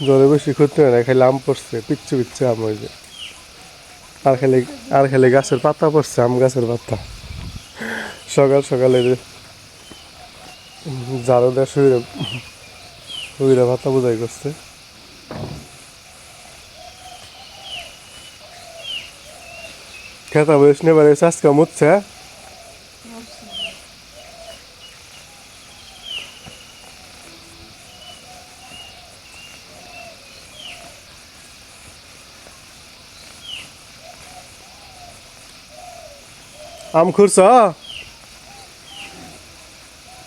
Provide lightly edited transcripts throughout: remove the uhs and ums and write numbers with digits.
জলে বেশি ক্ষতি হয় না, খালি আম পড়ছে, পিচ্ছু পিচ্ছু আম হয়ে যায়। আর খালি গাছের পাতা পড়ছে, আম গাছের পাতা। সকাল সকালে যে ঝাড়ু দেওয়া শুয়ে পাতা বোঝাই করছে। খেতা বয়স নেবার এসে আজকে মুচ্ছে। আম খুঁড়ছ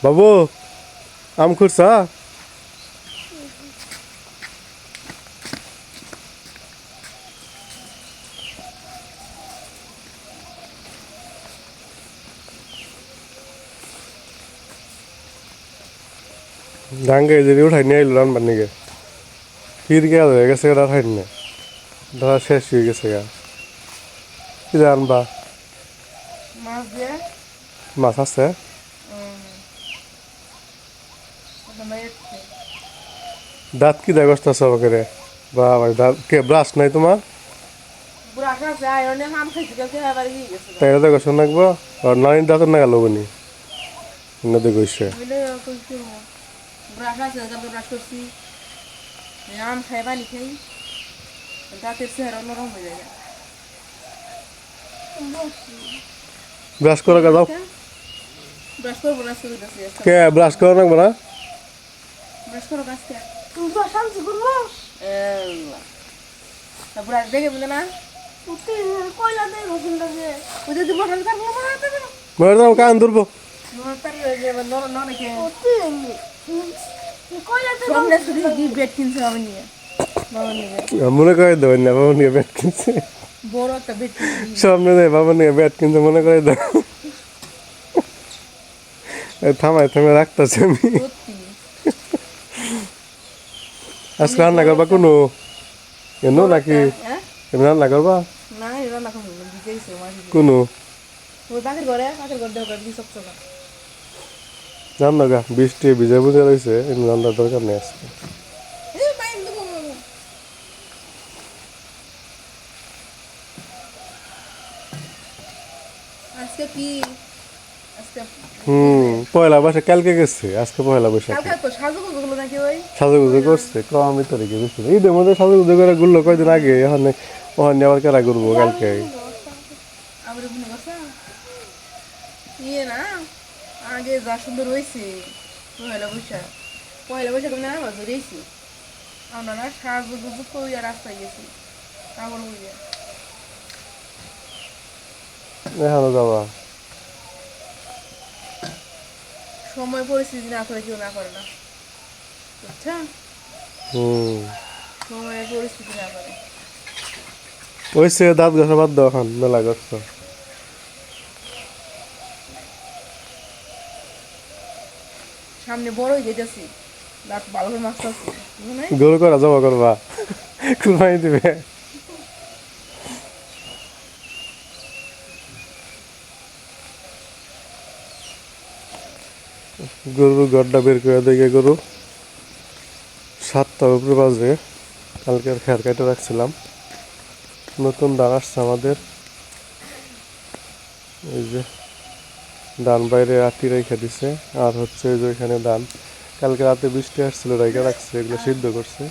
বাবু, আম খুঁড়ছ? ডাঙ্গে যদি উঠাই নিয়ে আইলো রানবার নিকে ফির গিয়া হয়ে গেছে, ওটা খাই না, ধরা শেষ হয়ে গেছে গা। কি আনবা? মাছ আছে? দাঁত কি দেয় কষ্ট আছে আমাকে রে? বাবা দাঁত কে ব্রাশ নাই তোমার? তাই দেখো শোন রাখবো, আর নারীর দাঁতের না গেল বনি নদী গইছে। আম খাই পানি খাই দাঁতের চেহারা নরম হয়ে যায়। ব্রাশ করে দাও। ব্রাশ করবো না, কে ব্রাশ করে রাখবো না? ব্রাশ করো গাছকে ব্রাশ দেখে বুঝে না মরে যাও, কান ধরবো। বেড কিনছে বাবা নিয়ে, মনে করে দেবেন না বাবা নিয়ে ব্যাট কিনছে। বড় একটা বেড সামনে দেয় বাবা নিয়ে ব্যাট কিনছে, মনে করে দাও। থামায় থামায় রাখতেছে আমি। আজকে রান্না করবা কোনো এনো নাকি? রান্না করবা না রান্না করবো কোনো ঘরে পাখির ঘর দেওয়া সব চলা রান্না গা বৃষ্টি ভিজে বুঝে রয়েছে, রান্নার দরকার নেই আজকে। আজকে কি আজকে পয়লা বৈশাখ কালকে গেছে, আজকে পয়লা বৈশাখ। কালকে তো সাজুগুজু নাকি ওই সাজুগুজু করছে কমই তারিখে বেশি ঈদের মধ্যে সাজুগুজু করে ঘুরলো কয়দিন আগে, এখন ওখানে আবার কেরা ঘুরবো কালকে। আবার ইয়ে না আগে যা সুন্দর হয়েছে পয়লা বৈশাখ না আমরা ধরেছি, আমরা না সাজুগুজু কইয়া রাস্তায় গেছি কাপড় বুঝিয়া এখানে যাবা সময় পরিস্থিতি না করে কেউ না করে না, বুঝছা? সময়ের পরিস্থিতি না করে ওইসে দাঁত ঘষা বাদ দাও, এখন মেলা করছো। সামনে বড়ই যেতেছি দাঁত ভালো করে মাছ আছে গরু করা জমা করবা, কুরবানি দিবে। গরুর ঘরটা বের করে দেখে গরু 7টার উপরে বাজে। কালকে আর খেয়ার কেটে রাখছিলাম, নতুন ধান আসছে আমাদের। এই যে ধান বাইরে আটি রেখে দিছে, আর হচ্ছে যে এখানে ধান কালকে রাতে বৃষ্টি আসছিল রেখে রাখছে, এগুলো সিদ্ধ করছে।